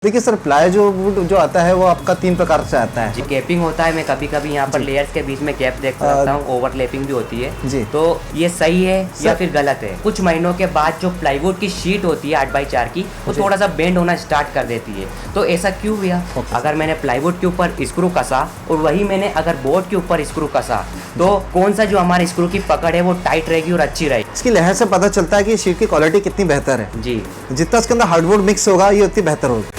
देखिए sir, ply जो would जो आता है वो आपका 3 प्रकार से आता है। जी, गैपिंग होता है। मैं कभी कभी यहाँ पर लेयर्स के बीच में गैप देख सकता हूँ, ओवरलैपिंग भी होती है जी। तो ये सही है या फिर गलत है? कुछ महीनों के बाद जो प्लाईवुड की शीट होती है 8x4 की, वो थोड़ा सा बेंड होना स्टार्ट कर देती है, तो ऐसा क्यों हुआ? अगर मैंने प्लाईवुड के ऊपर स्क्रू कसा और वही मैंने अगर बोर्ड के ऊपर स्क्रू कसा, तो कौन सा जो हमारे स्क्रू की पकड़ है वो टाइट रहेगी और अच्छी रहेगी? इसकी लहर से पता चलता है कि शीट की क्वालिटी कितनी बेहतर है। जी, जितना इसके अंदर हार्डवुड मिक्स होगा ये उतनी बेहतर होगी।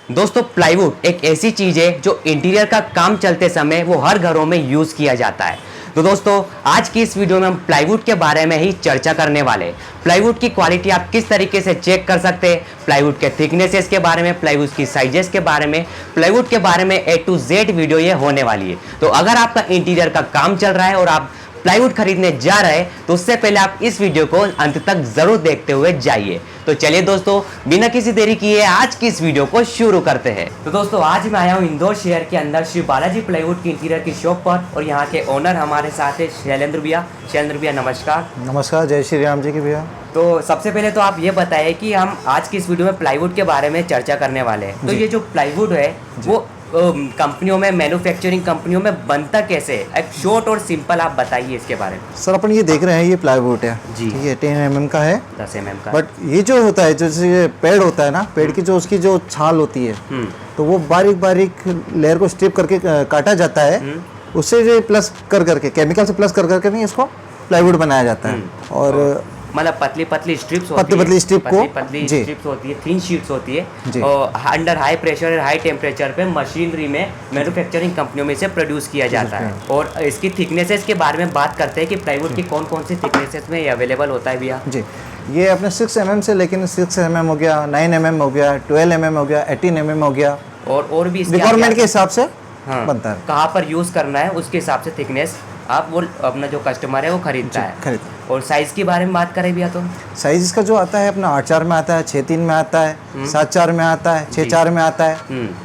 दोस्तों प्लाईवुड एक ऐसी चीज है जो इंटीरियर का काम चलते समय वो हर घरों में यूज किया जाता है। तो दोस्तों आज की इस वीडियो में हम प्लाईवुड के बारे में ही चर्चा करने वाले हैं। प्लाईवुड की क्वालिटी आप किस तरीके से चेक कर सकते हैं, प्लाईवुड के थिकनेसेस के बारे में, प्लाईवुड की साइजेस के बारे में, प्लाईवुड के बारे में A to Z वीडियो ये होने वाली है। तो अगर आपका इंटीरियर का काम चल रहा है और आप प्लाईवुड खरीदने जा रहे हैं तो उससे पहले आप इस वीडियो को अंत तक जरूर देखते हुए जाइए। तो चलिए दोस्तों बिना किसी देरी किए आज की इस वीडियो को शुरू करते हैं। तो दोस्तों आज मैं आया हूँ इंदौर शहर के अंदर श्री बालाजी प्लाईवुड की इंटीरियर की शॉप पर और यहाँ के ओनर हमारे साथ है शैलेंद्र भैया। शैलेंद्र भैया नमस्कार। नमस्कार, जय श्री राम जी की भैया। तो सबसे पहले तो आप ये बताइए कि हम आज की इस वीडियो में प्लाईवुड के बारे में चर्चा करने वाले हैं। तो ये जो प्लाईवुड है वो कंपनियों में, मैन्युफैक्चरिंग कंपनियों में बनता कैसे? एक शॉर्ट और सिंपल आप बताइए इसके बारे में। सर अपन ये देख रहे हैं ये प्लाईवुड है जी। ये 10 mm का है, 10 mm का। बट ये जो होता है जैसे पेड़ होता है ना, पेड़ की जो उसकी जो छाल होती है तो वो बारीक बारीक लेयर को स्ट्रिप करके काटा जाता है, उससे जो प्लस कर करके केमिकल से प्लस कर करके नहीं इसको प्लाईवुड बनाया जाता है। और मतलब पतली पतली स्ट्रिप्स पतली स्ट्रिप को पतली जी स्ट्रिप्स होती है, थिन शीट्स होती जी। है और अंडर हाई प्रेशर और हाई टेम्परेचर पे मशीनरी में मैन्युफैक्चरिंग कंपनियों में से प्रोड्यूस किया जाता है। और इसकी थिकनेसेस के बारे में बात करते हैं कि प्लाईवुड की कौन कौन सी थिकनेसेस में ये अवेलेबल होता है भैया? जी, ये अपने 6 mm से, लेकिन 6 mm हो गया, 9 mm हो गया, 12 mm हो गया, 18 mm हो गया, और भी इसके रिक्वायरमेंट के हिसाब से हाँ, बनता है। कहाँ पर यूज़ करना है उसके हिसाब से थिकनेस आप वो अपना जो कस्टमर है वो खरीदता है। और साइज के बारे में बात करें भैया तो साइज इसका जो आता है अपना 8/4 में आता है, 6/3 में आता है, 7/4 में आता है, 6/4 में आता है,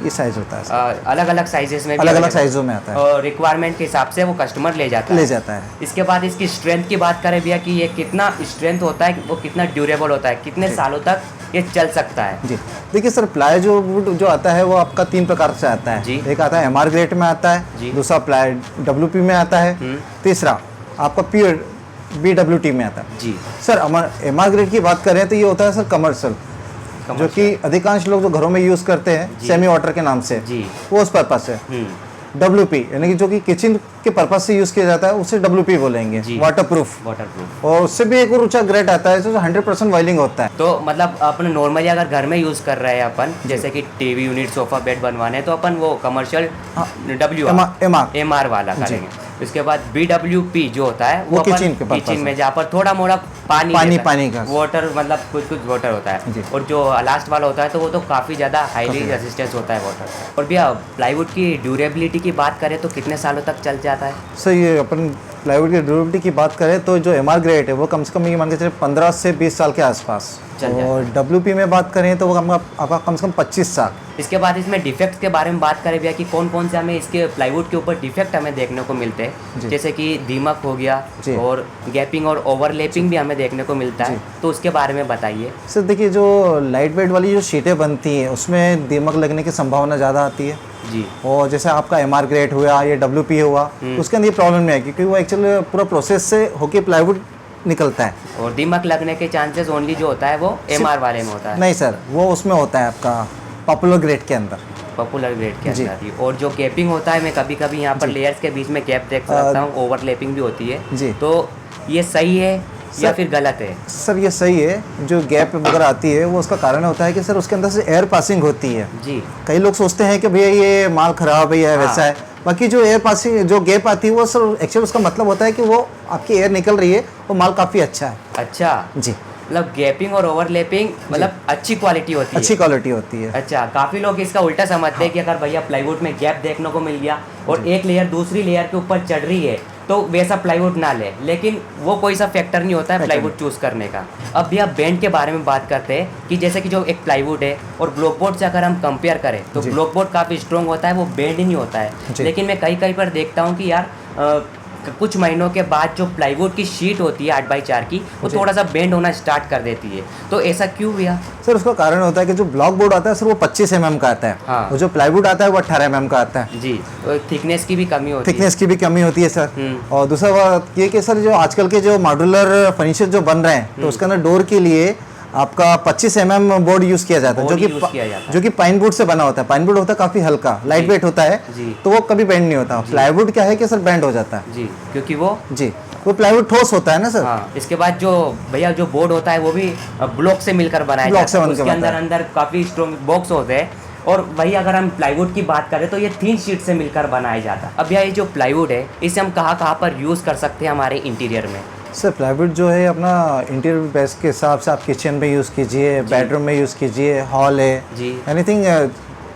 ये साइज होता है। अलग अलग साइजेस में, अलग अलग साइजों में आता है और रिक्वायरमेंट के हिसाब से वो कस्टमर ले जाता है। इसके बाद इसकी स्ट्रेंथ की बात करें भैया कि ये कितना स्ट्रेंथ होता है, वो कितना ड्यूरेबल होता है, कितने सालों तक ये चल सकता है? जी देखिए सर, प्लाई जो वुड जो आता है वो आपका 3 प्रकार से आता है। जी। एक आता है MR ग्रेड में आता है, दूसरा प्लाई WP में आता है, तीसरा आपका प्योर BWT में आता है। जी सर MR ग्रेड की बात करें तो ये होता है सर कमर्शियल, जो कि अधिकांश लोग जो घरों में यूज करते हैं सेमी वाटर के नाम से, जी वो उस पर्पज से। WP यानी कि जो कि किचन के पर्पज से यूज किया जाता है उसे WP बोलेंगे, वाटरप्रूफ। और उससे भी एक और ऊंचा ग्रेड आता है जो 100% वायलिंग होता है। तो मतलब अपन नॉर्मली अगर घर में यूज कर रहे हैं अपन, जैसे कि टीवी यूनिट, सोफा बेड बनवाने हैं, तो अपन वो कमर्शियल MR वाला करेंगे। उसके बाद BWP जो होता है वो किचन में जहाँ पर थोड़ा मोड़ा पानी का वाटर, मतलब कुछ वाटर होता है। और जो लास्ट वाला होता है तो वो तो काफ़ी ज़्यादा हाईली रेजिस्टेंस होता है वाटर। और भैया प्लाईवुड की ड्यूरेबिलिटी की बात करें तो कितने सालों तक चल जाता है? सर ये अपन प्लाईवुड की ड्यूरेबिलिटी की बात करें तो जो MR ग्रेड है वो कम से कम ये मान के चलिए 15 से 20 साल के आसपास, और WP में बात करें तो वो आपका कम से कम 25 साल। इसके बाद इसमें डिफेक्ट्स के बारे में बात करें भैया कि कौन कौन से हमें इसके प्लाईवुड के ऊपर डिफेक्ट हमें देखने को मिलते हैं, जैसे कि दीमक हो गया और गैपिंग और ओवरलैपिंग भी हमें देखने को मिलता है, तो उसके बारे में बताइए। सर देखिए, जो लाइट वेट वाली जो शीटें बनती हैं उसमें दीमक लगने की संभावना ज़्यादा आती है जी। और जैसे आपका MR ग्रेड हुआ या WP हुआ, उसके अंदर ये प्रॉब्लम नहीं है क्योंकि वो एक्चुअली पूरा प्रोसेस से होके प्लाईवुड निकलता है। और दीमक लगने के चांसेस ओनली जो होता है वो MR वाले में होता है? नहीं सर, वो उसमें होता है आपका पॉपुलर ग्रेड के अंदर। पॉपुलर ग्रेड के अंदर ही। और जो गैपिंग होता है, मैं कभी कभी यहाँ पर लेयर्स के बीच में गैप देख सकता हूँ, ओवरलैपिंग भी होती है जी। तो ये सही है या फिर गलत है? सर ये सही है, जो गैप वगैरह आती है वो उसका कारण होता है कि सर उसके अंदर से एयर पासिंग होती है जी। कई लोग सोचते हैं कि भैया ये माल खराब है या वैसा है, बाकी जो एयर पासिंग जो गैप आती है वो सर एक्चुअली उसका मतलब होता है कि वो आपकी एयर निकल रही है, वो माल काफ़ी अच्छा है। अच्छा जी, मतलब गैपिंग और ओवरलैपिंग मतलब अच्छी क्वालिटी होती है? अच्छी क्वालिटी होती है। अच्छा, काफ़ी लोग इसका उल्टा समझते हैं कि अगर भैया प्लाईवुड में गैप देखने को मिल गया और एक लेयर दूसरी लेयर के ऊपर चढ़ रही है तो वैसा प्लाईवुड ना ले, लेकिन वो कोई सा फैक्टर नहीं होता है प्लाईवुड चूज़ करने का। अब भैया बेंड के बारे में बात करते हैं कि जैसे कि जो एक प्लाईवुड है और ब्लॉक बोर्ड से अगर हम कंपेयर करें तो ब्लॉक बोर्ड काफ़ी स्ट्रॉन्ग होता है, वो बेंड ही नहीं होता है। लेकिन मैं कहीं पर देखता हूँ कि यार कुछ महीनों के बाद जो प्लाईवुड की शीट होती है 8x4 की, वो थोड़ा सा बेंड होना स्टार्ट कर देती है। तो ऐसा क्यों भैया? सर उसका कारण होता है कि जो ब्लॉक बोर्ड आता है सर वो 25 mm का आता है। हाँ। और जो प्लाईवुड आता है वो 18 mm का आता है जी। तो थिकनेस की भी कमी होती है। थिकनेस की भी कमी होती है सर। और दूसरा बात ये कि सर जो आजकल के जो मॉड्यूलर फर्नीचर जो बन रहे हैं तो उसके अंदर डोर के लिए आपका 25 mm बोर्ड यूज किया जाता है, जो कि पाइन वुड से बना होता है। पाइन वुड होता है काफी हल्का, लाइट वेट होता है, तो वो कभी बेंड नहीं होता। प्लाईवुड क्या है कि सर बेंड हो जाता है जी, क्योंकि वो प्लाईवुड ठोस होता है ना सर। हाँ। इसके बाद जो भैया जो बोर्ड होता है वो भी ब्लॉक से मिलकर बनाया जाता है, उसके अंदर काफी स्ट्रॉन्ग बॉक्स होते हैं। और वही अगर हम प्लाईवुड की बात करें तो ये 3 शीट से मिलकर बनाया जाता है। अब भैया ये जो प्लाईवुड है इसे हम कहाँ पर यूज कर सकते हैं हमारे इंटीरियर में? सर प्लाईवुड जो है अपना इंटीरियर बेस के हिसाब से आप किचन में यूज़ कीजिए, बेडरूम में यूज़ कीजिए, हॉल है जी, एनीथिंग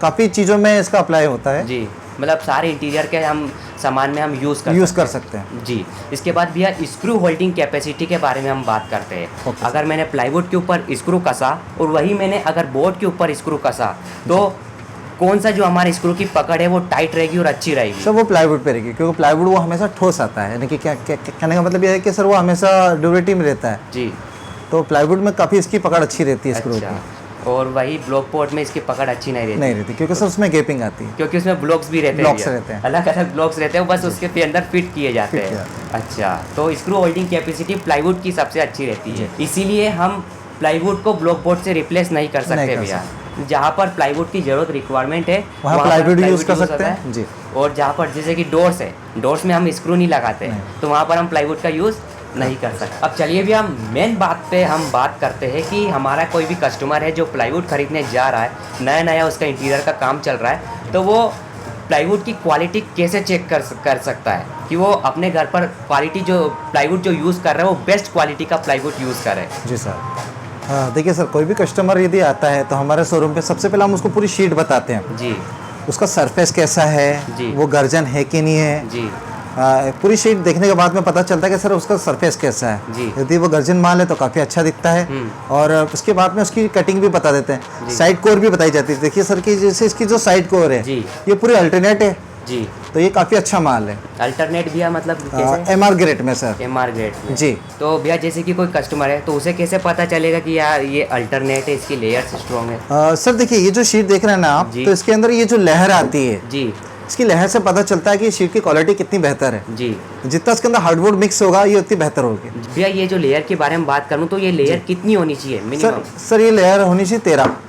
काफ़ी चीज़ों में इसका अप्लाई होता है जी। मतलब सारे इंटीरियर के हम सामान में हम यूज़ कर सकते हैं जी। इसके बाद भैया स्क्रू होल्डिंग कैपेसिटी के बारे में हम बात करते हैं। अगर मैंने प्लाईवुड के ऊपर स्क्रू कसा और वही मैंने अगर बोर्ड के ऊपर स्क्रू कसा तो कौन सा जो हमारे स्क्रू की पकड़ है वो टाइट रहेगी और अच्छी रहेगी? सर वो प्लाईवुड पे रहेगी, क्योंकि प्लाईवुड वो हमेशा ठोस आता है। यानी कि क्या कहने का मतलब ये है कि सर वो हमेशा ड्यूरेटिव में रहता है जी। तो प्लाईवुड में काफ़ी इसकी पकड़ अच्छी रहती है स्क्रू की। और वही ब्लॉक बोर्ड में इसकी पकड़ अच्छी नहीं रहती क्योंकि सर उसमें गेपिंग आती है, क्योंकि उसमें ब्लॉक्स भी रहते हैं, अलग अलग ब्लॉक्स रहते हैं, बस उसके अंदर फिट किए जाते हैं। अच्छा, तो स्क्रू होल्डिंग कैपेसिटी प्लाईवुड की सबसे अच्छी रहती है, इसीलिए हम प्लाईवुड को ब्लॉक बोर्ड से रिप्लेस नहीं कर सकते भैया। जहाँ पर प्लाईवुड की जरूरत रिक्वायरमेंट है वहाँ प्लाईवुड यूज कर सकते हैं जी। और जहाँ पर जैसे कि डोर्स है, डोर्स में हम स्क्रू नहीं लगाते तो वहाँ पर हम प्लाईवुड का यूज़ नहीं कर सकते। अब चलिए भी हम मेन बात पे हम बात करते हैं कि हमारा कोई भी कस्टमर है जो प्लाईवुड खरीदने जा रहा है, नया उसका इंटीरियर का काम चल रहा है, तो वो प्लाईवुड की क्वालिटी कैसे चेक कर सकता है कि वो अपने घर पर क्वालिटी जो प्लाईवुड जो यूज़ कर रहा है वो बेस्ट क्वालिटी का प्लाईवुड यूज़ करे? जी सर, हाँ देखिए सर, कोई भी कस्टमर यदि आता है तो हमारे शोरूम पे सबसे पहले हम उसको पूरी शीट बताते हैं जी। उसका सरफेस कैसा है जी, वो गर्जन है कि नहीं है जी। पूरी शीट देखने के बाद में पता चलता है कि सर उसका सरफेस कैसा है जी। यदि वो गर्जन माल है तो काफ़ी अच्छा दिखता है। और उसके बाद में उसकी कटिंग भी बता देते हैं, साइड कोर भी बताई जाती है। देखिए सर की जैसे इसकी जो साइड कोर है ये पूरी अल्टरनेट है जी, तो ये काफ़ी अच्छा माल है। अल्टरनेट भैया मतलब कैसे? MR ग्रेड में सर। MR ग्रेड में जी। तो भैया जैसे कि कोई कस्टमर है तो उसे कैसे पता चलेगा कि यार ये अल्टरनेट है, इसकी लेयर्स स्ट्रॉन्ग है? सर देखिए ये जो शीट देख रहे हैं ना आप, तो इसके अंदर ये जो लहर आती है जी, इसकी लहर से पता चलता है कि शीट की क्वालिटी कितनी बेहतर है जी। जितना इसके अंदर हार्डवुड मिक्स होगा ये उतनी बेहतर होगी। भैया ये जो लेयर के बारे में बात करूँ तो ये लेयर कितनी होनी चाहिए मिनिमम? सर ये लेयर होनी चाहिए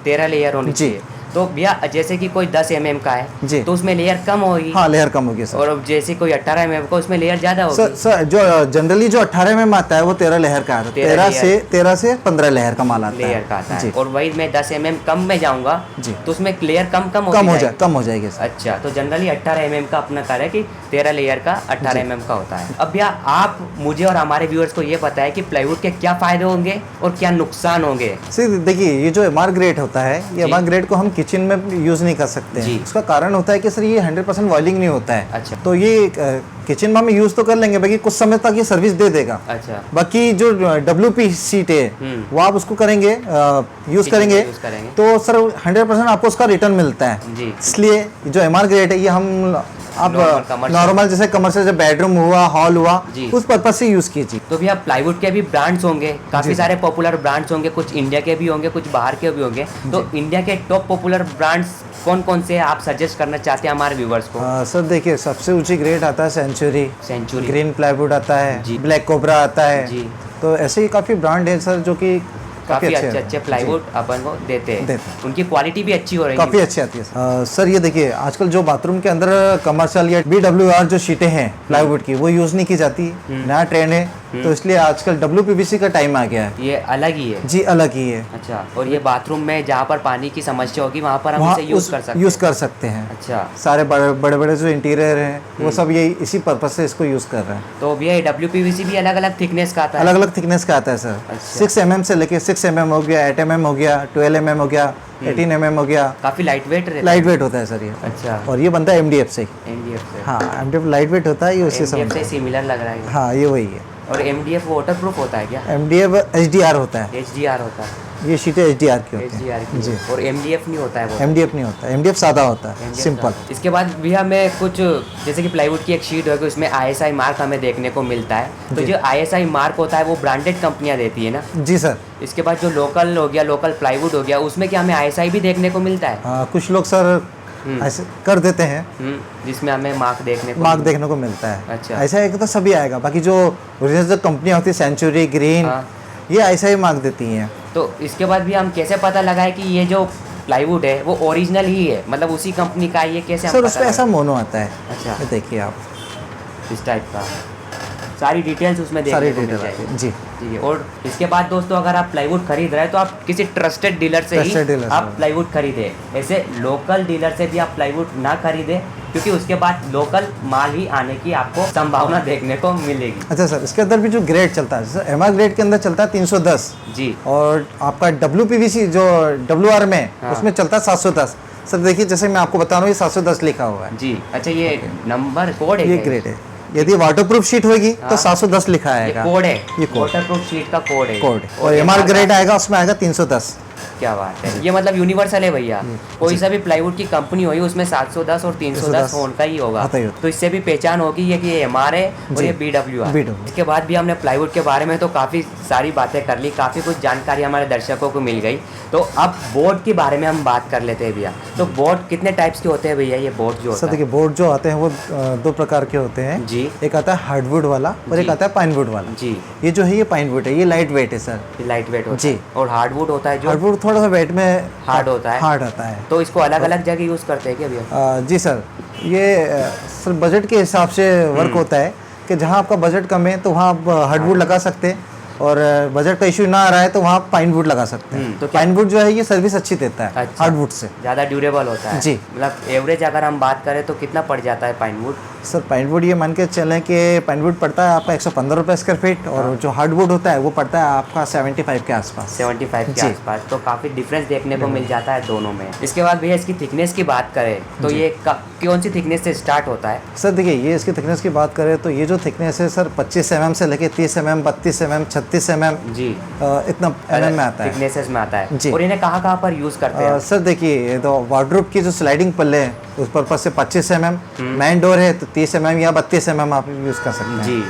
13 लेयर होनी चाहिए। तो भैया जैसे कि कोई 10 mm का है जी, तो उसमें लेयर कम होगी? हाँ लेयर कम होगी सर। और जैसे कोई 18 mm का उसमें लेयर ज्यादा होगी? सर जो जनरली जो 18 mm आता है वो 13 लेयर का आता है, 13 से 15 लेयर का माल आता है। और वही मैं 10 mm कम में जाऊंगा तो उसमें लेयर कम हो जाएगी। अच्छा, तो जनरली 18 mm का अपना कार्य कि 13 लेयर का 18 mm का होता है। अब भैया आप मुझे और हमारे व्यूअर्स को ये बताएं कि प्लाईवुड के क्या फायदे होंगे और क्या नुकसान होंगे? सर देखिए ये जो MR ग्रेड होता है, ये MR ग्रेड को हम किचन में यूज नहीं कर सकते हैं। उसका कारण होता है कि सर ये 100% वॉइलिंग नहीं होता है। अच्छा। तो ये किचन में हम यूज तो कर लेंगे, बाकी कुछ समय तक ये सर्विस दे देगा। अच्छा। बाकी जो WP सीट है वो आप उसको करेंगे यूज करेंगे तो सर 100% आपको उसका रिटर्न मिलता है। इसलिए जो MR ग्रेड है ये हम आप नॉर्मल जैसे कमर्शियल जब बेडरूम हुआ, हॉल हुआ, उस पर्पज से यूज कीजिए। तो भैया प्लाईवुड के भी ब्रांड्स होंगे, काफी सारे पॉपुलर ब्रांड्स होंगे, कुछ इंडिया के भी होंगे, कुछ बाहर के भी होंगे। तो इंडिया के टॉप पॉपुलर ब्रांड्स कौन कौन से आप सजेस्ट करना चाहते हैं हमारे व्यूवर्स को? सर देखिए सबसे ऊंची ग्रेड आता है सेंचुरी, ग्रीन प्लाईवुड आता है, ब्लैक कोबरा आता है जी। तो ऐसे ही काफी ब्रांड है सर जो कि काफी अच्छे प्लाईवुड अपन को देते हैं। उनकी क्वालिटी भी अच्छी हो रही है, काफी अच्छी आती है। सर ये देखिए आजकल जो बाथरूम के अंदर कमर्शियल या BWR जो शीटें हैं प्लाईवुड की वो यूज नहीं की जाती, नया ट्रेंड है। तो इसलिए आजकल WPVC का टाइम आ गया है। ये अलग ही है जी, अलग ही है। अच्छा, और ये बाथरूम में जहाँ पर पानी की समस्या होगी वहाँ पर हम इसे यूज़ कर सकते हैं? यूज़ कर सकते हैं। अच्छा, सारे बड़े बड़े जो इंटीरियर हैं वो सब यही इसी पर्पज से इसको यूज़ कर रहे हैं। तो भैया WPVC भी अलग अलग थिकनेस का आता है? अलग अलग थिकनेस का आता है सर। अच्छा। 6 mm से लेके 6 mm हो गया, 8 mm हो गया, 12 mm हो गया, 18 mm हो गया। काफ़ी लाइट वेट रहता है? लाइट वेट होता है सर ये। अच्छा, और ये बनता है MDF से। MDF से? हाँ, MDF लाइट वेट होता है, ये उसी से MDF बनता से है। सिमिलर लग रहा है। हाँ, ये वही है। और MDF वाटर प्रूफ होता है क्या? MDF HDR होता है। HDR होता है? ये शीटें HDR की होती HDR हैं की जी। और MDF नहीं होता है वो? MDF नहीं होता, MDF सादा होता है, MDF सिंपल। का। इसके बाद भैया मैं कुछ जैसे कि प्लाईवुड की एक शीट होगी उसमें ISI मार्क हमें देखने को मिलता है, तो जी। जो ISI मार्क होता है वो ब्रांडेड कंपनियां देती है ना? जी सर। इसके बाद जो लोकल हो गया, लोकल प्लाईवुड हो गया, उसमें क्या हमें ISI भी देखने को मिलता है? हाँ, कुछ लोग सर ऐसे कर देते हैं, जिसमें हमें मार्क देखने को मार्क देखने को मिलता है। अच्छा। ऐसा है कि तो सभी आएगा, बाकी जो ओरिजिनल जो कंपनियाँ होती है सेंचुरी, ग्रीन, हाँ। ये ऐसा ही मार्क देती हैं। तो इसके बाद भी हम कैसे पता लगाए कि ये जो प्लाईवुड है वो ओरिजिनल ही है, मतलब उसी कंपनी का है, ये कैसे हम सर पता उस पर ऐसा लगाएं? मोनो आता है। अच्छा, ये देखिए आप, इस टाइप का सारी डिटेल्स उसमें सारी देखने को मिल डिटेल आती जाएगी। है जी। ठीक है, और इसके बाद दोस्तों अगर आप प्लाईवुड खरीद रहे हैं तो आप किसी ट्रस्टेड डीलर से ही Trusted dealer से। आप प्लाईवुड खरीदें। ऐसे लोकल डीलर से भी आप प्लाईवुड ना खरीदें, क्योंकि उसके बाद लोकल माल ही आने की आपको संभावना देखने को मिलेगी। अच्छा सर, इसके अंदर भी जो ग्रेड चलता है सर, MR ग्रेड के अंदर चलता है 310 जी, और आपका WPVC जो WR में हाँ। उसमें चलता है 710। सर देखिए, जैसे मैं आपको बता रहा हूँ, ये 710 लिखा हुआ है। जी। अच्छा, ये नंबर कोड है ये क्या? ग्रेड है। यदि वाटरप्रूफ शीट होगी तो हाँ। 710 लिखा ये आएगा। कोड है, ये कोड। वाटरप्रूफ शीट का कोड है। कोड। और MR ग्रेड आएगा, उसमें आएगा 310। क्या बात है, ये मतलब यूनिवर्सल है भैया। कोई सा भी प्लाईवुड की कंपनी होगी उसमें 710 और 310 होने का ही होगा, होता ही होता। तो इससे भी पहचान होगी ये कि ये MR है और जी। ये BWR। BWR। इसके बाद भी हमने प्लाईवुड के बारे में तो काफ़ी सारी बातें कर ली, काफ़ी कुछ जानकारी हमारे दर्शकों को मिल गई। तो अब बोर्ड के बारे में हम बात कर लेते हैं भैया। तो बोर्ड कितने टाइप्स के होते हैं भैया? ये बोर्ड जो सर होता है? देखिए, बोर्ड जो आते हैं वो 2 प्रकार के होते हैं जी एक आता है हार्डवुड वाला और एक जी। आता है पाइनवुड वाला। जी, ये जो है ये पाइनवुड है, ये लाइट वेट है सर। ये लाइट वेट होता जी। है। और हार्डवुड होता है जो हार्डवुड थोड़ा सा वेट में हार्ड होता है। हार्ड आता है। तो इसको अलग अलग जगह यूज़ करते हैं क्या भैया? जी सर, ये सर बजट के हिसाब से वर्क होता है कि जहाँ आपका बजट कम है तो वहाँ आप हार्डवुड लगा सकते हैं, और बजट का इशू ना आ रहा है तो वहाँ पाइनवुड लगा सकते हैं। तो क्या पाइनवुड जो है ये सर्विस अच्छी देता है अच्छा। हार्डवुड से। ज़्यादा ड्यूरेबल होता है जी। मतलब एवरेज अगर हम बात करें तो कितना पड़ जाता है पाइनवुड? सर पाइनवुड ये मान के चलें कि पाइनवुड पड़ता है आपका 115 रुपये स्क्वायर फीट, और जो हार्डवुड होता है वो पड़ता है आपका 75 के आसपास। 75 के जी। आसपास, तो काफ़ी डिफरेंस देखने को मिल जाता है दोनों में। इसके बाद भैया इसकी थिकनेस की बात करें तो ये कौन सी थिकनेस से स्टार्ट होता है? सर देखिए, ये इसकी थिकनेस की बात करें तो ये जो थिकनेस है सर 25 mm से लेके 30 mm, 32 mm, 36 mm, जी, इतना mm में आता है। थिकनेसेस में आता है। जी। और इन्हें कहाँ पर यूज़ करते हैं? सर देखिए, ये तो वार्डरोब की जो स्लाइडिंग पल्ले है उस पर्पज से 25 mm, मेन डोर है तो 30 mm या 32 mm आप यूज़ कर सकते हैं। जी,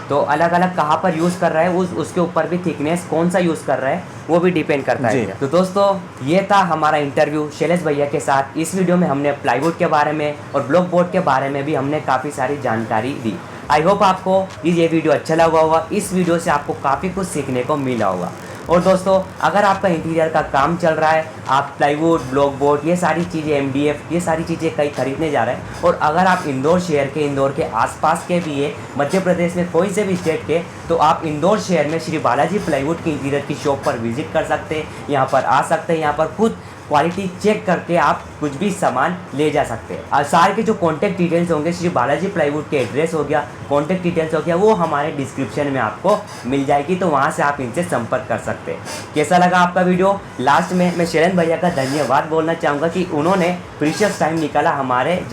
तो अलग अलग कहाँ पर यूज़ कर रहा है उसके ऊपर भी थिकनेस कौन सा यूज़ कर रहा है वो भी डिपेंड करता है। जी। तो दोस्तों ये था हमारा इंटरव्यू शैलेश भैया के साथ। इस वीडियो में हमने प्लाईवुड के बारे में और ब्लॉक बोर्ड के बारे में भी हमने काफ़ी सारी जानकारी दी। आई होप आपको ये वीडियो अच्छा लगा होगा। इस वीडियो से आपको काफ़ी कुछ सीखने को मिला होगा। और दोस्तों अगर आपका इंटीरियर का काम चल रहा है, आप प्लाईवुड, ब्लॉक बोर्ड, ये सारी चीज़ें, MDF, ये सारी चीज़ें कहीं खरीदने जा रहे हैं, और अगर आप इंदौर शहर के, इंदौर के आसपास के भी है, मध्य प्रदेश में कोई से भी स्टेट के, तो आप इंदौर शहर में श्री बालाजी प्लाईवुड की इंटीरियर की शॉप पर विजिट कर सकते हैं। यहाँ पर आ सकते हैं, यहाँ पर खुद क्वालिटी चेक करके आप कुछ भी सामान ले जा सकते हैं। और सारे के जो कॉन्टैक्ट डिटेल्स होंगे, श्री बालाजी प्लाईवुड के एड्रेस हो गया, कॉन्टैक्ट डिटेल्स हो गया, वो हमारे डिस्क्रिप्शन में आपको मिल जाएगी, तो वहाँ से आप इनसे संपर्क कर सकते हैं। कैसा लगा आपका वीडियो? लास्ट में मैं शैलेश भैया का धन्यवाद बोलना चाहूँगा कि उन्होंने प्रीशियस टाइम निकाला हमारे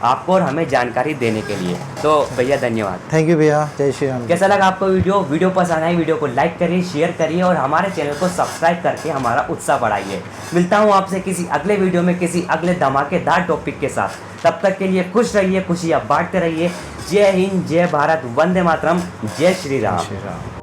आपको और हमें जानकारी देने के लिए। तो भैया धन्यवाद। थैंक यू भैया, जय श्री राम। कैसा लगा आपको वीडियो पसंद आई वीडियो को लाइक करिए, शेयर करिए और हमारे चैनल को सब्सक्राइब करके हमारा उत्साह बढ़ाइए। मिलता हूँ आपसे किसी अगले वीडियो में किसी अगले धमाकेदार टॉपिक के साथ। तब तक के लिए खुश रहिए, खुशियाँ बांटते रहिए। जय हिंद, जय भारत, वंदे मातरम, जय श्री राम।